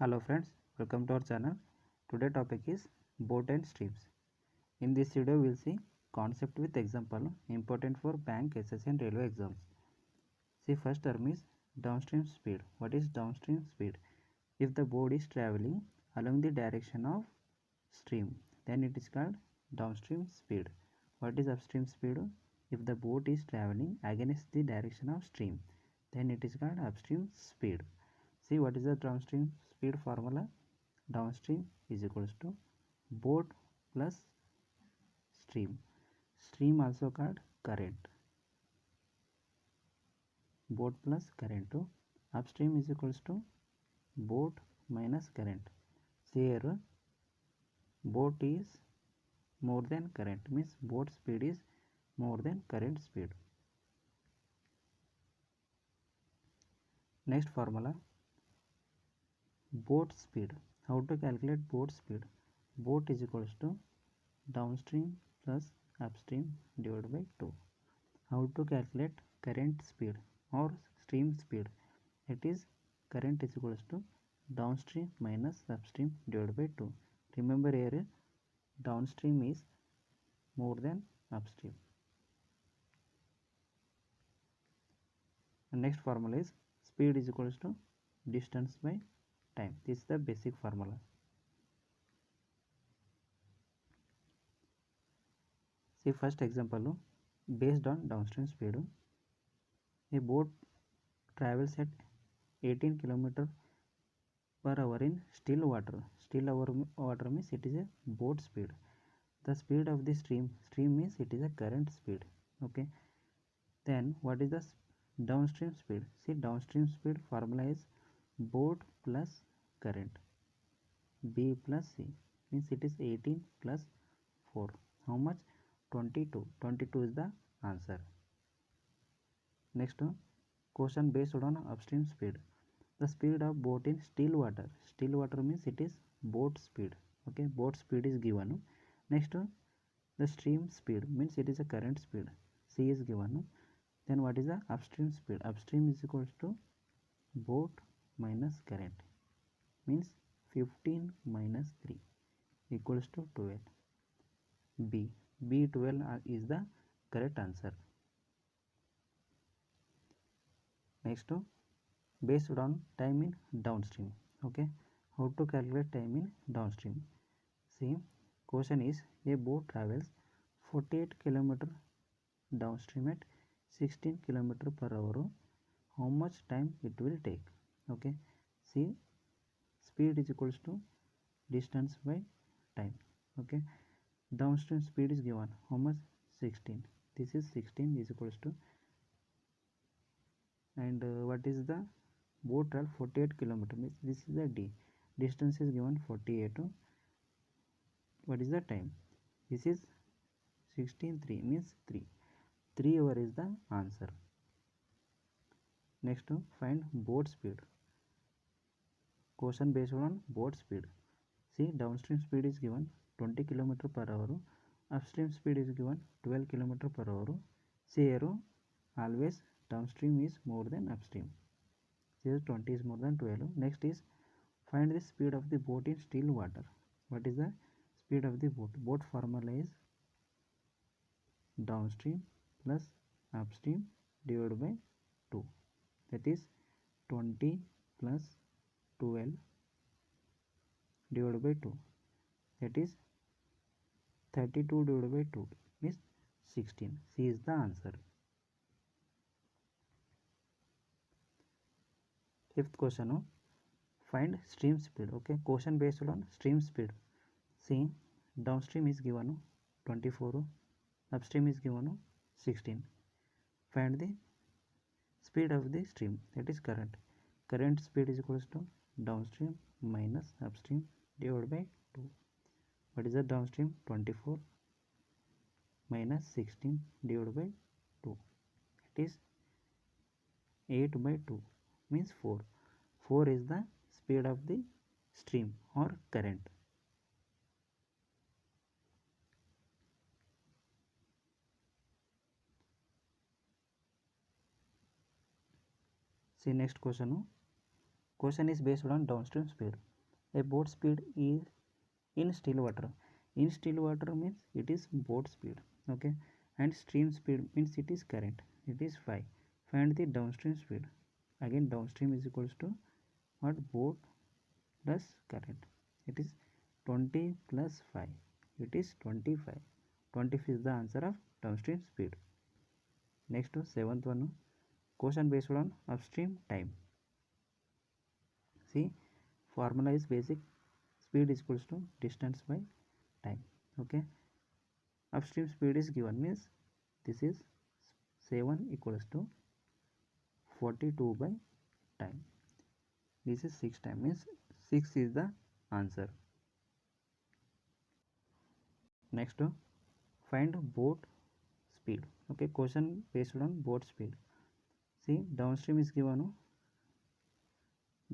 Hello friends, welcome to our channel. Today topic is boat and streams. In this video we will see concept with example important for bank, SSC and railway exams. See, first term is downstream speed. What is downstream speed? If the boat is traveling along the direction of stream, then it is called downstream speed. What is upstream speed? If the boat is traveling against the direction of stream, then it is called upstream speed. See, what is the downstream speed formula? Downstream is equals to boat plus stream. Stream also called current. Boat plus current. Upstream is equals to boat minus current. See here, boat is more than current, means boat speed is more than current speed. Next formula, boat speed. How to calculate boat speed? Boat is equals to downstream plus upstream divided by 2. How to calculate current speed or stream speed? It is current is equals to downstream minus upstream divided by 2. Remember here, downstream is more than upstream. And next formula is speed is equals to distance by time. This is the basic formula. See, first example, based on downstream speed, a boat travels at 18 km per hour in still water. Still water means it is a boat speed. The speed of the stream means it is a current speed. Okay, then what is the downstream speed? See, downstream speed formula is boat plus current. B plus C means it is 18 plus 4. How much? 22. 22 is the answer. Next question based on upstream speed. The speed of boat in still water. Still water means it is boat speed. Okay, boat speed is given. Next the stream speed means it is a current speed. C is given. Then what is the upstream speed? Upstream is equals to boat minus current, means 15 minus 3 equals to 12. B 12 is the correct answer. Next based on time in downstream. Okay, how to calculate time in downstream? See, question is a boat travels 48 km downstream at 16 km per hour. How much time it will take? Okay, see, speed is equals to distance by time. Okay, downstream speed is given. How much? 16. This is 16 is equals to, and what is the boat travel 48 km means this is the D. Distance is given 48. What is the time? This is 16 3 means 3. 3 hour is the answer. Next find boat speed. Question based on boat speed. See, downstream speed is given 20 km per hour. Upstream speed is given 12 km per hour. See here, always downstream is more than upstream. Here 20 is more than 12. Next is find the speed of the boat in still water. What is the speed of the boat? Boat formula is downstream plus upstream divided by 2. That is 20 plus 12 divided by 2. That is 32 divided by 2 means 16. C is the answer. Fifth question, find stream speed. Okay, question based on stream speed. See, downstream is given 24, upstream is given 16. Find the speed of the stream, that is current. Current speed is equals to downstream minus upstream divided by 2. What is the downstream? 24 minus 16 divided by 2. It is 8 by 2 means 4. 4 is the speed of the stream or current. See, next question. Question is based on downstream speed. A boat speed is in still water. In still water means it is boat speed. Okay, and stream speed means it is current. It is 5. Find the downstream speed. Again, downstream is equals to what? Boat plus current. It is 20 plus 5. It is 25. 25 is the answer of downstream speed. Next, seventh one, question based on upstream time. See, formula is basic. Speed is equals to distance by time. Okay, upstream speed is given means this is 7 equals to 42 by time. This is 6 time means 6 is the answer. Next, find boat speed. Okay, question based on boat speed. See, downstream is given,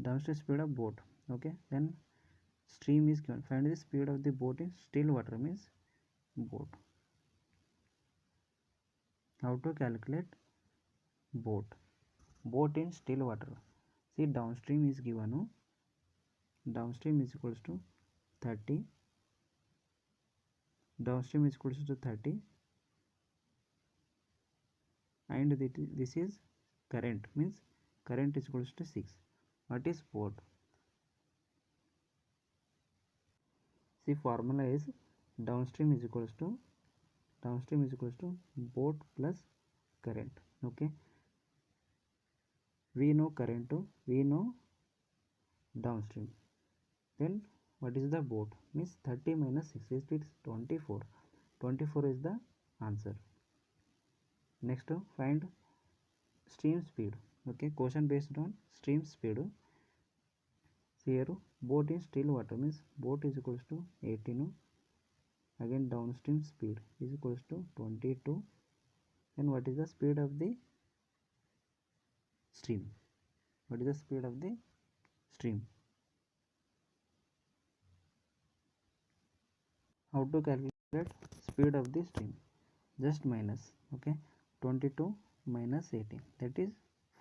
downstream speed of boat. Okay, then stream is given. Find the speed of the boat in still water means boat. How to calculate boat? Boat in still water. See, downstream is given, downstream is equals to 30. Downstream is equals to 30, and this is current means current is equals to 6. What is boat? See, formula is downstream is equals to boat plus current. Okay, we know current, we know downstream, then what is the boat? Means 30 minus 6 is 24. 24 is the answer. Next, find stream speed. Okay, question based on stream speed. Here, boat in still water means boat is equals to 18. Again, downstream speed is equals to 22. And what is the speed of the stream? What is the speed of the stream? How to calculate speed of the stream? Just minus. Okay, 22 minus 18, that is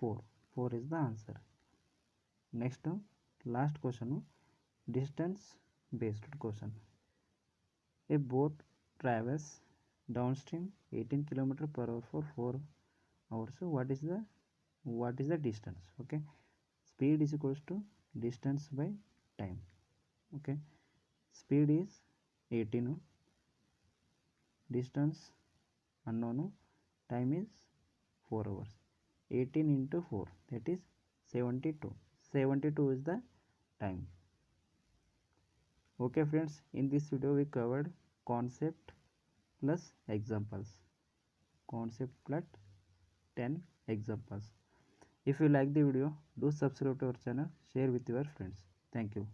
4. 4 is the answer. Next, last question, distance based question. A boat travels downstream 18 km per hour for 4 hours. So what is the distance? Okay, speed is equals to distance by time. Okay, speed is 18, distance unknown, time is 4 hours. 18 into 4, that is 72. 72 is the time. Okay friends, in this video we covered concept plus examples. Concept plus 10 examples. If you like the video, do subscribe to our channel, share with your friends. Thank you.